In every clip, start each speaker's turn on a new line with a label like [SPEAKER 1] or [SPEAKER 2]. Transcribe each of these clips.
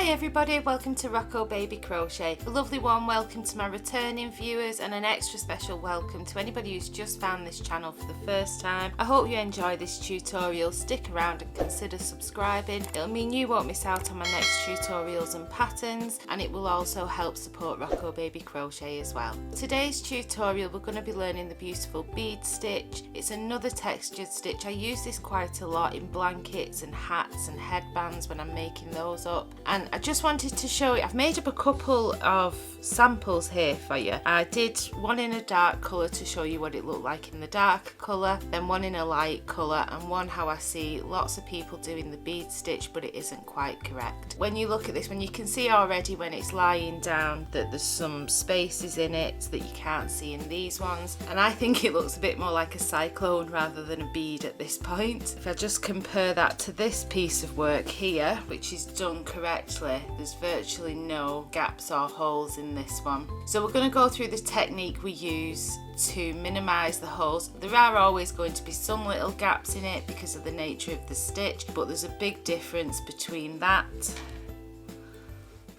[SPEAKER 1] everybody, welcome to Rocco Baby Crochet. A lovely warm welcome to my returning viewers and an extra special welcome to anybody who's just found this channel for the first time. I hope you enjoy this tutorial, stick around and consider subscribing. It'll mean you won't miss out on my next tutorials and patterns, and it will also help support Rocco Baby Crochet as well. Today's tutorial we're going to be learning the beautiful bead stitch. It's another textured stitch. I use this quite a lot in blankets and hats and headbands when I'm making those up. And I just wanted to show you, I've made up a couple of samples here for you. I did one in a dark colour to show you what it looked like in the dark colour, then one in a light colour, and one how I see lots of people doing the bead stitch but it isn't quite correct. When you look at this one, you can see already when it's lying down that there's some spaces in it that you can't see in these ones, and I think it looks a bit more like a cyclone rather than a bead at this point. If I just compare that to this piece of work here, which is done correctly, there's virtually no gaps or holes in this one. So we're going to go through the technique we use to minimise the holes. There are always going to be some little gaps in it because of the nature of the stitch, but there's a big difference between that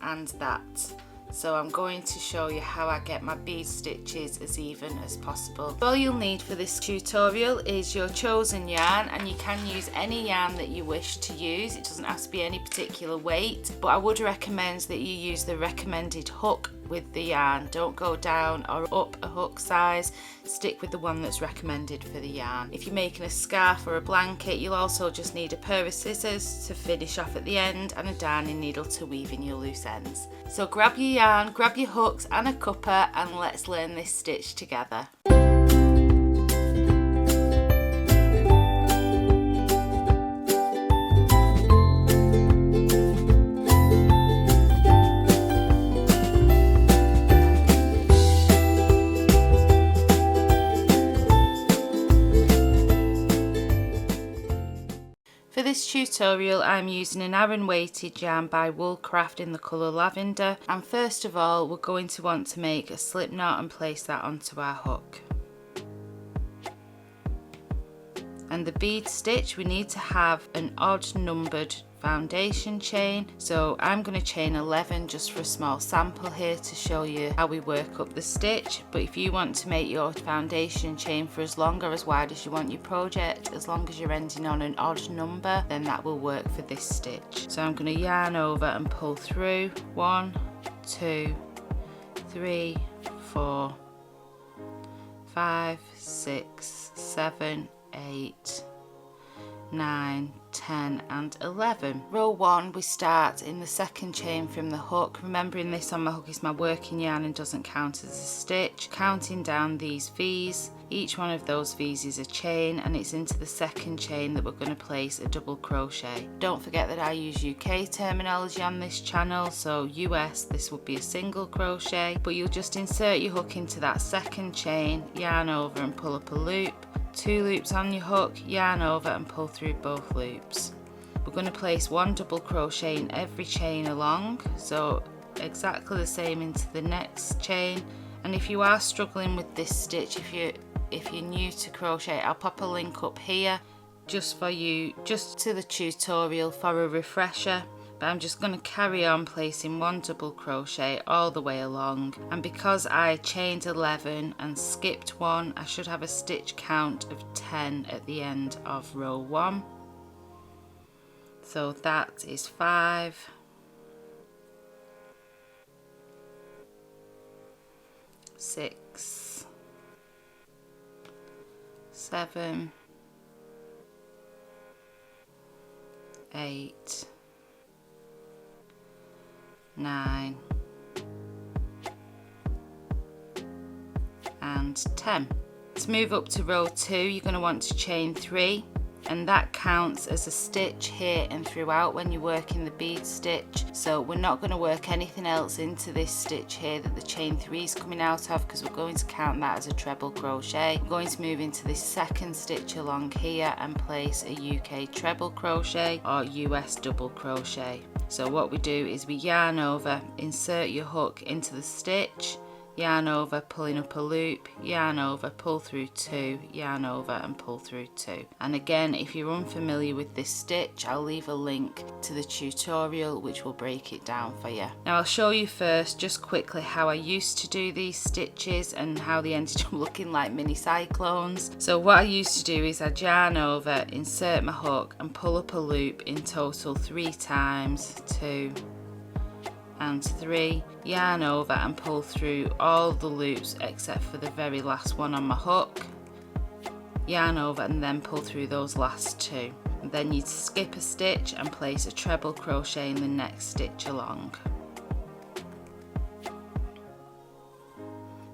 [SPEAKER 1] and that. So I'm going to show you how I get my bead stitches as even as possible. All you'll need for this tutorial is your chosen yarn, and you can use any yarn that you wish to use. It doesn't have to be any particular weight, but I would recommend that you use the recommended hook with the yarn. Don't go down or up a hook size, stick with the one that's recommended for the yarn. If you're making a scarf or a blanket, you'll also just need a pair of scissors to finish off at the end and a darning needle to weave in your loose ends. So grab your yarn, grab your hooks and a cuppa, and let's learn this stitch together. For this tutorial I'm using an Aran weighted yarn by Woolcraft in the colour lavender, and first of all we're going to want to make a slip knot and place that onto our hook. And the bead stitch, we need to have an odd numbered foundation chain, so I'm going to chain 11 just for a small sample here to show you how we work up the stitch. But if you want to make your foundation chain for as long or as wide as you want your project, as long as you're ending on an odd number, then that will work for this stitch. So I'm going to yarn over and pull through 1, 2, 3, 4, 5, 6, 7, 8, 9, 10 and 11. Row 1 we start in the second chain from the hook. Remembering this on my hook is my working yarn and doesn't count as a stitch. Counting down these V's, each one of those V's is a chain, and it's into the second chain that we're going to place a double crochet. Don't forget that I use UK terminology on this channel, so US this would be a single crochet, but you'll just insert your hook into that second chain, yarn over and pull up a loop. 2 loops on your hook, yarn over and pull through both loops. We're going to place 1 double crochet in every chain along, so exactly the same into the next chain. And if you are struggling with this stitch, if you're new to crochet, I'll pop a link up here just for you, just to the tutorial for a refresher. But I'm just going to carry on placing 1 double crochet all the way along, and because I chained 11 and skipped 1, I should have a stitch count of 10 at the end of row 1. So that is 5, 6, 7, 8, 9 and 10. To move up to row 2, you're going to want to chain 3, and that counts as a stitch here and throughout when you're working the bead stitch. So we're not going to work anything else into this stitch here that the chain 3 is coming out of, because we're going to count that as a treble crochet. We're going to move into this second stitch along here and place a UK treble crochet or US double crochet. So what we do is we yarn over, insert your hook into the stitch, yarn over, pulling up a loop, yarn over, pull through 2, yarn over and pull through 2. And again, if you're unfamiliar with this stitch, I'll leave a link to the tutorial which will break it down for you. Now I'll show you first just quickly how I used to do these stitches and how they ended up looking like mini cyclones. So what I used to do is I'd yarn over, insert my hook and pull up a loop in total 3 times, 2 and 3, yarn over and pull through all the loops except for the very last one on my hook, yarn over and then pull through those last 2. And then you'd skip a stitch and place a treble crochet in the next stitch along.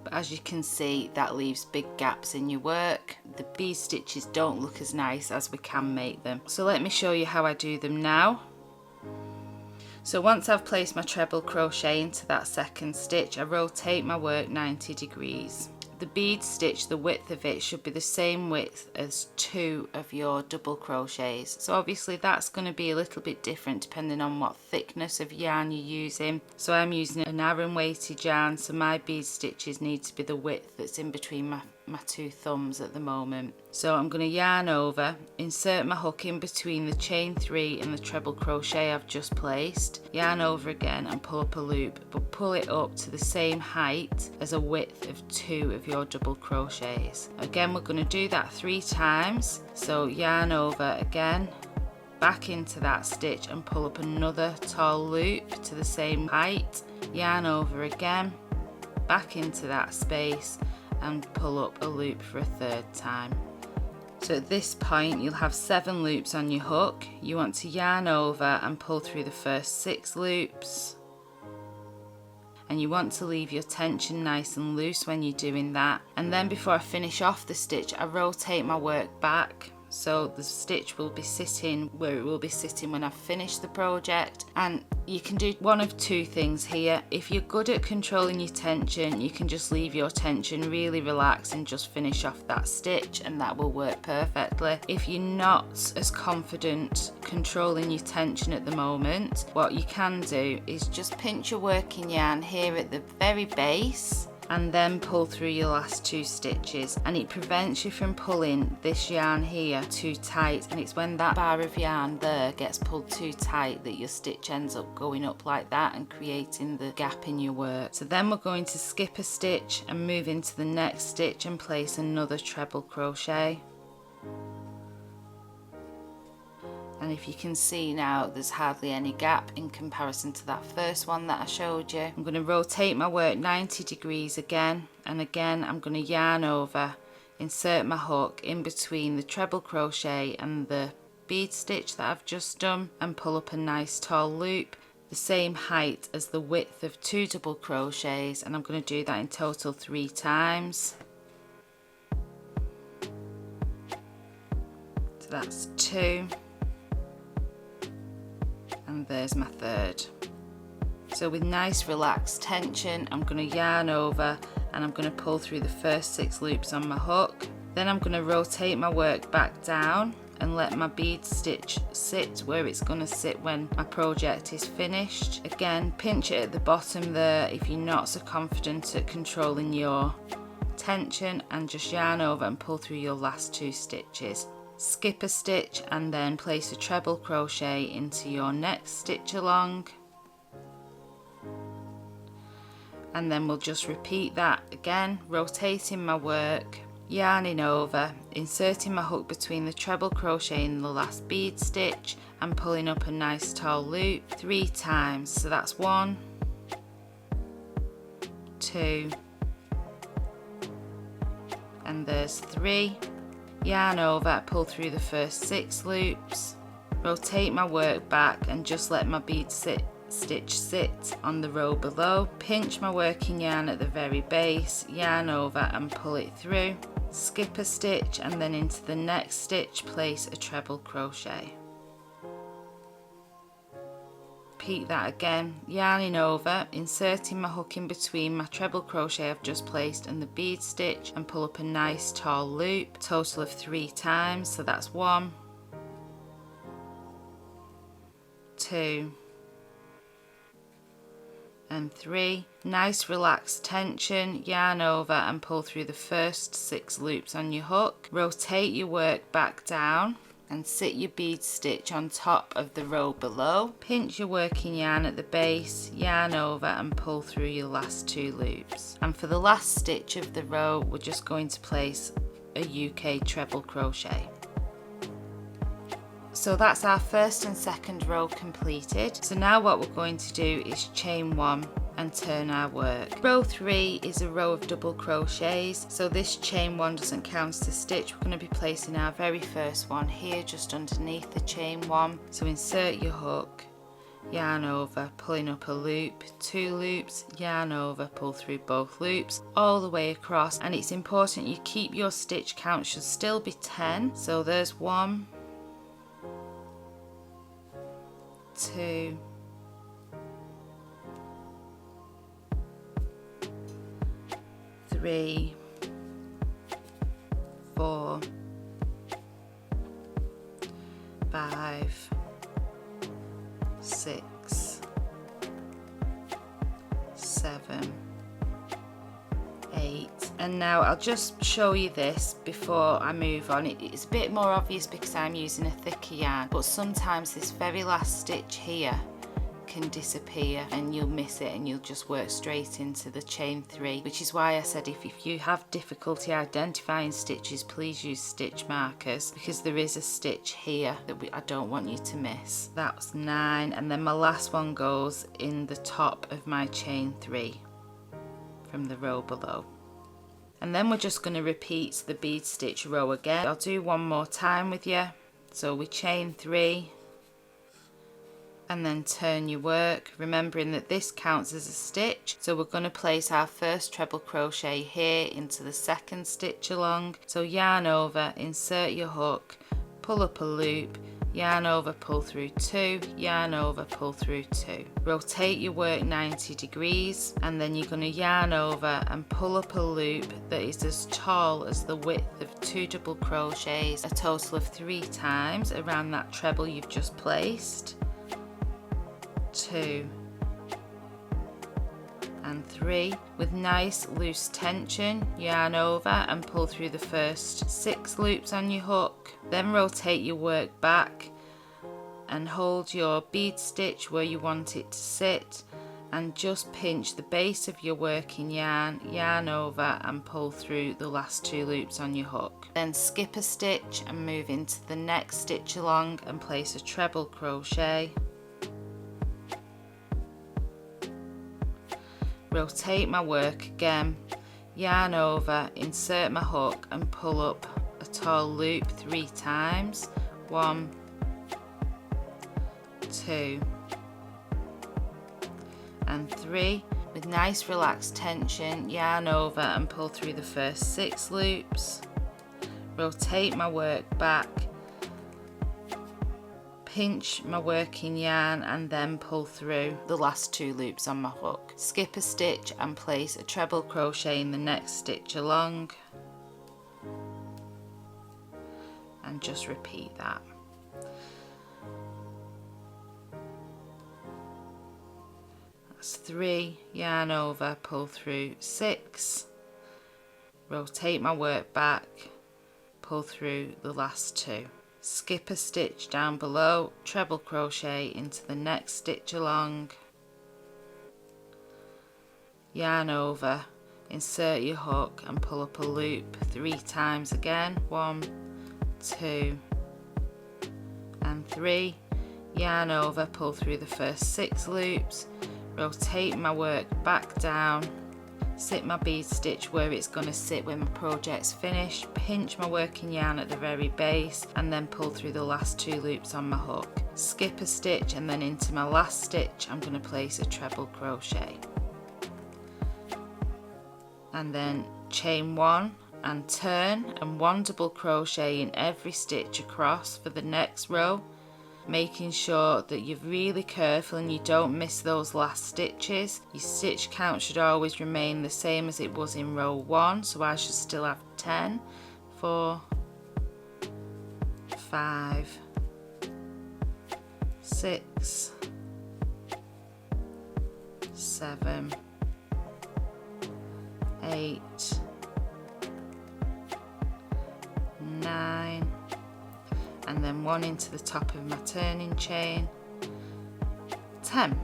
[SPEAKER 1] But as you can see, that leaves big gaps in your work. The bead stitches don't look as nice as we can make them. So let me show you how I do them now. So once I've placed my treble crochet into that second stitch, I rotate my work 90 degrees. The bead stitch, the width of it should be the same width as 2 of your double crochets. So obviously that's going to be a little bit different depending on what thickness of yarn you're using. So I'm using an Aran weighted yarn, so my bead stitches need to be the width that's in between my 2 thumbs at the moment. So I'm going to yarn over, insert my hook in between the chain 3 and the treble crochet I've just placed, yarn over again and pull up a loop, but pull it up to the same height as a width of 2 of your double crochets. Again, we're going to do that 3 times. So yarn over again, back into that stitch and pull up another tall loop to the same height, yarn over again, back into that space and pull up a loop for a 3rd time. So at this point you'll have 7 loops on your hook. You want to yarn over and pull through the first 6 loops, and you want to leave your tension nice and loose when you're doing that. And then before I finish off the stitch, I rotate my work back so the stitch will be sitting where it will be sitting when I've finished the project. And you can do one of 2 things here. If you're good at controlling your tension, you can just leave your tension really relaxed and just finish off that stitch, and that will work perfectly. If you're not as confident controlling your tension at the moment, what you can do is just pinch your working yarn here at the very base and then pull through your last 2 stitches, and it prevents you from pulling this yarn here too tight, and it's when that bar of yarn there gets pulled too tight that your stitch ends up going up like that and creating the gap in your work. So then we're going to skip a stitch and move into the next stitch and place another treble crochet. And if you can see now, there's hardly any gap in comparison to that first one that I showed you. I'm going to rotate my work 90 degrees again, and again I'm going to yarn over, insert my hook in between the treble crochet and the bead stitch that I've just done, and pull up a nice tall loop the same height as the width of 2 double crochets, and I'm going to do that in total 3 times. So that's 2. And there's my 3rd. So with nice relaxed tension, I'm going to yarn over and I'm going to pull through the first 6 loops on my hook. Then I'm going to rotate my work back down and let my bead stitch sit where it's going to sit when my project is finished. Again, pinch it at the bottom there if you're not so confident at controlling your tension, and just yarn over and pull through your last 2 stitches. Skip a stitch and then place a treble crochet into your next stitch along, and then we'll just repeat that again, rotating my work, yarning over, inserting my hook between the treble crochet and the last bead stitch and pulling up a nice tall loop 3 times. So that's 1, 2, and there's 3. Yarn over, pull through the first 6 loops, rotate my work back and just let my bead stitch sit on the row below, pinch my working yarn at the very base, yarn over and pull it through, skip a stitch and then into the next stitch place a treble crochet. Repeat that again, yarning over, inserting my hook in between my treble crochet I've just placed and the bead stitch and pull up a nice tall loop, total of 3 times. So that's 1, 2, and 3. Nice relaxed tension, yarn over and pull through the first 6 loops on your hook. Rotate your work back down and sit your bead stitch on top of the row below. Pinch your working yarn at the base, yarn over and pull through your last 2 loops. And for the last stitch of the row, we're just going to place a UK treble crochet. So that's our first and second row completed. So now what we're going to do is chain 1 and turn our work. Row 3 is a row of double crochets, so this chain 1 doesn't count as a stitch. We're going to be placing our very first one here just underneath the chain 1. So insert your hook, yarn over, pulling up a loop, 2 loops, yarn over, pull through both loops all the way across, and it's important you keep your stitch count should still be 10. So there's 1, 2, 3, 4, 5, 6, 7, 8, and now I'll just show you this before I move on. It's a bit more obvious because I'm using a thicker yarn, but sometimes this very last stitch here can disappear and you'll miss it and you'll just work straight into the chain 3, which is why I said if you have difficulty identifying stitches, please use stitch markers, because there is a stitch here that I don't want you to miss. That's 9, and then my last one goes in the top of my chain 3 from the row below. And then we're just going to repeat the bead stitch row again. I'll do one more time with you. So we chain 3 and then turn your work, remembering that this counts as a stitch. So we're going to place our first treble crochet here into the second stitch along. So yarn over, insert your hook, pull up a loop, yarn over, pull through 2, yarn over, pull through 2. Rotate your work 90 degrees, and then you're going to yarn over and pull up a loop that is as tall as the width of 2 double crochets, a total of 3 times around that treble you've just placed. 2 and 3. With nice loose tension, yarn over and pull through the first 6 loops on your hook. Then rotate your work back and hold your bead stitch where you want it to sit, and just pinch the base of your working yarn, yarn over and pull through the last 2 loops on your hook. Then skip a stitch and move into the next stitch along and place a treble crochet. Rotate my work again, yarn over, insert my hook and pull up a tall loop 3 times. 1, 2 and 3. With nice relaxed tension, yarn over and pull through the first 6 loops. Rotate my work back, pinch my working yarn and then pull through the last 2 loops on my hook. Skip a stitch and place a treble crochet in the next stitch along, and just repeat that. That's 3, yarn over, pull through 6, rotate my work back, pull through the last 2. Skip a stitch down below, treble crochet into the next stitch along, yarn over, insert your hook and pull up a loop 3 times again. 1, 2 and 3. Yarn over, pull through the first 6 loops, rotate my work back down, sit my bead stitch where it's going to sit when my project's finished, pinch my working yarn at the very base and then pull through the last 2 loops on my hook. Skip a stitch and then into my last stitch I'm going to place a treble crochet. And then chain 1 and turn, and 1 double crochet in every stitch across for the next row, making sure that you're really careful and you don't miss those last stitches. Your stitch count should always remain the same as it was in row 1, so I should still have 10, 4, 5, 6, 7, 8, 9, and then 1 into the top of my turning chain, 10,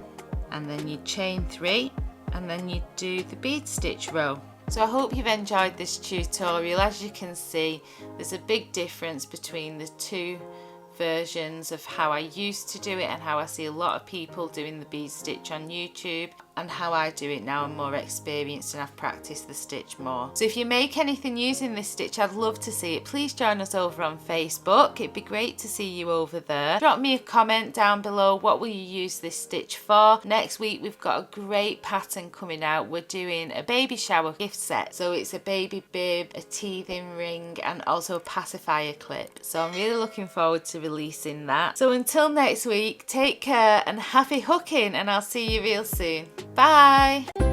[SPEAKER 1] and then you chain 3, and then you do the bead stitch row. So I hope you've enjoyed this tutorial. As you can see, there's a big difference between the two versions of how I used to do it and how I see a lot of people doing the bead stitch on YouTube, and how I do it now. I'm more experienced and I've practiced the stitch more. So if you make anything using this stitch, I'd love to see it. Please join us over on Facebook. It'd be great to see you over there. Drop me a comment down below. What will you use this stitch for? Next week we've got a great pattern coming out. We're doing a baby shower gift set. So it's a baby bib, a teething ring, and also a pacifier clip. So I'm really looking forward to releasing that. So until next week, take care and happy hooking, and I'll see you real soon. Bye!